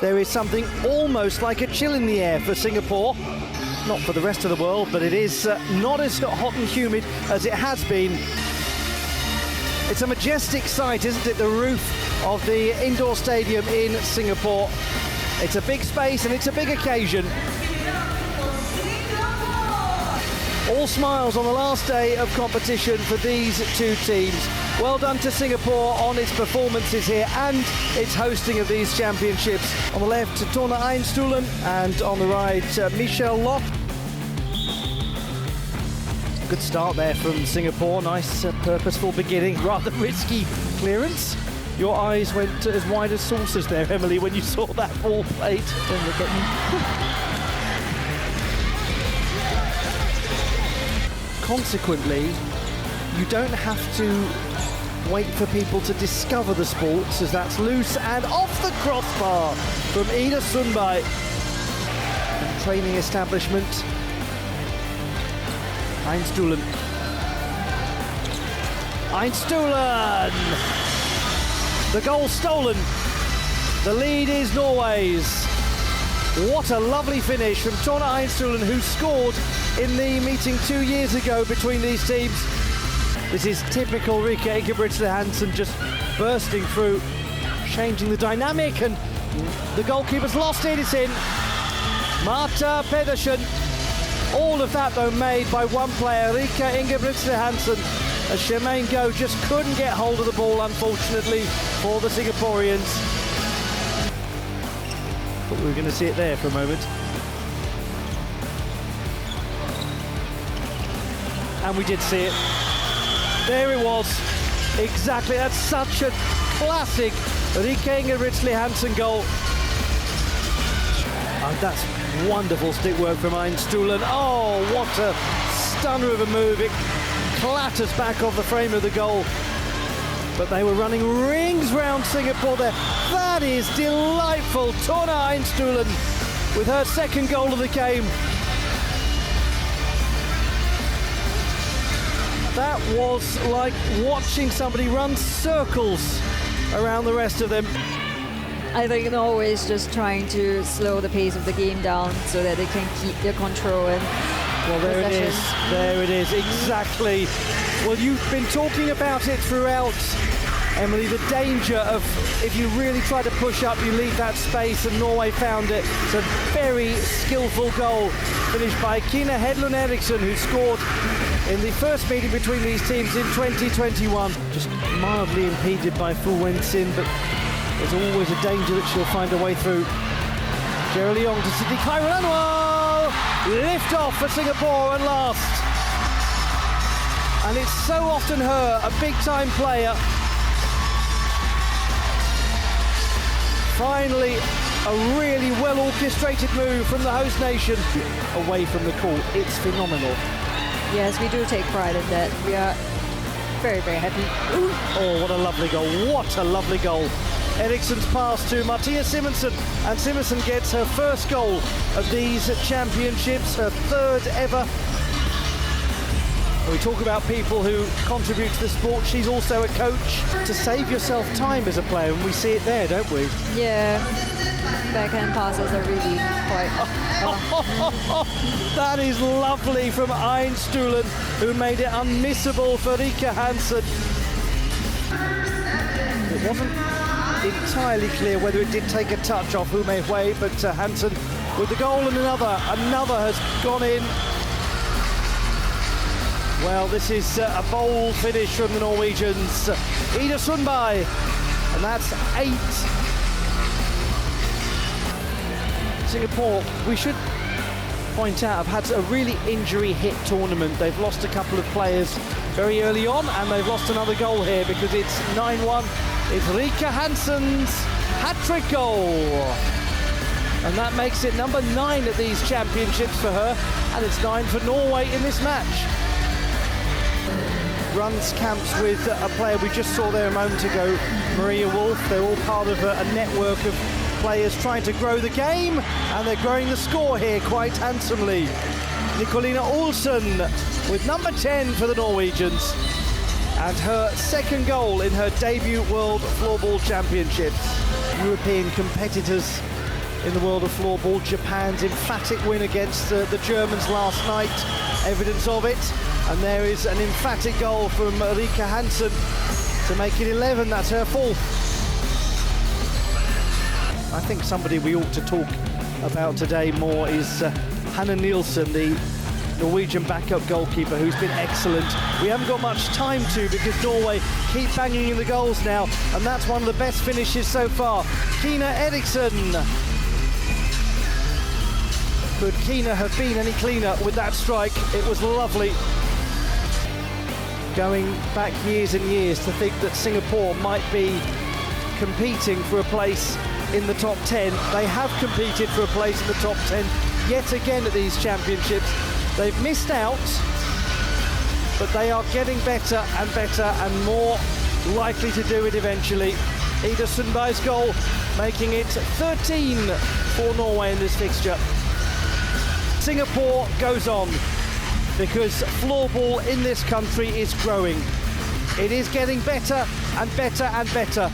there is something almost like a chill in the air for Singapore. Not for the rest of the world, but it is not as hot and humid as it has been. It's a majestic sight, isn't it? The roof of the indoor stadium in Singapore. It's a big space and it's a big occasion. All smiles on the last day of competition for these two teams. Well done to Singapore on its performances here and its hosting of these championships. On the left, Torne Einstulen, and on the right, Michel Lott. Good start there from Singapore. Nice, purposeful beginning. Rather risky clearance. Your eyes went as wide as saucers there, Emily, when you saw that ball played. Don't look at me. Consequently, you don't have to wait for people to discover the sports, as that's loose and off the crossbar from Ida Sundberg. Training establishment. Einstulen. Einstulen! The goal stolen. The lead is Norway's. What a lovely finish from Torne Einstulen, who scored in the meeting 2 years ago between these teams. This is typical Rikke, Ingebrigtsli Hansen just bursting through, changing the dynamic, and the goalkeeper's lost it. It's in. Marta Pedersen. All of that though made by one player, Rikke Ingebrigtsli Hansen, as Jermaine Go just couldn't get hold of the ball, unfortunately, for the Singaporeans. Thought we were going to see it there for a moment. And we did see it. There it was. Exactly. That's such a classic Rikke Ingebrigtsli Hansen goal. And that's wonderful stick work from Einstulen. Oh, what a stunner of a move. It clatters back off the frame of the goal. But they were running rings round Singapore there. That is delightful. Torne Einstulen with her second goal of the game. That was like watching somebody run circles around the rest of them. I think Norway is just trying to slow the pace of the game down so that they can keep their control and well, there it is. There it is, exactly. Well, you've been talking about it throughout, Emily, the danger of if you really try to push up, you leave that space, and Norway found it. It's a very skillful goal finished by Kine, Hedlund, Eriksen, who scored in the first meeting between these teams in 2021. Just mildly impeded by Fulwensin, but there's always a danger that she'll find a way through. Jerelee on to Siti, Khairul, Anuar! Lift off for Singapore and last. And it's so often her, a big-time player. Finally, a really well-orchestrated move from the host nation. Away from the court, it's phenomenal. Yes, we do take pride in that. We are very, very happy. Ooh. Oh, what a lovely goal. What a lovely goal. Eriksen's pass to Martine Simonsen, and Simonsen gets her first goal of these championships, her third ever. When we talk about people who contribute to the sport, she's also a coach. To save yourself time as a player, and we see it there, don't we? Yeah, backhand passes are really quite... That is lovely from Einstulen, who made it unmissable for Rikke Hansen. It wasn't entirely clear whether it did take a touch off Hume Hui, but Hansen with the goal, and another has gone in. Well, this is a bold finish from the Norwegians. Ida Sundberg, and that's 8. Singapore, we should point out, have had a really injury-hit tournament. They've lost a couple of players very early on, and they've lost another goal here because it's 9-1. It's Rikke Hansen's hat-trick goal. And that makes it number 9 at these championships for her, and it's 9 for Norway in this match. Runs camps with a player we just saw there a moment ago, Maria Wolf. They're all part of a network of players trying to grow the game, and they're growing the score here quite handsomely. Nicoline Olsen with number 10 for the Norwegians, and her second goal in her debut World Floorball Championships. European competitors in the world of floorball. Japan's emphatic win against the Germans last night, evidence of it. And there is an emphatic goal from Rikke Hansen to make it 11. That's her fourth. I think somebody we ought to talk about today more is Hanne Nielsen, the Norwegian backup goalkeeper, who's been excellent. We haven't got much time to because Norway keep banging in the goals now, and that's one of the best finishes so far. Kine Eriksen. Could Kine have been any cleaner with that strike? It was lovely. Going back years and years to think that Singapore might be competing for a place in the top 10. They have competed for a place in the top 10 yet again at these championships. They've missed out, but they are getting better and more likely to do it eventually. Ida Sundberg's goal making it 13 for Norway in this fixture. Singapore goes on because floorball in this country is growing. It is getting better and better and better.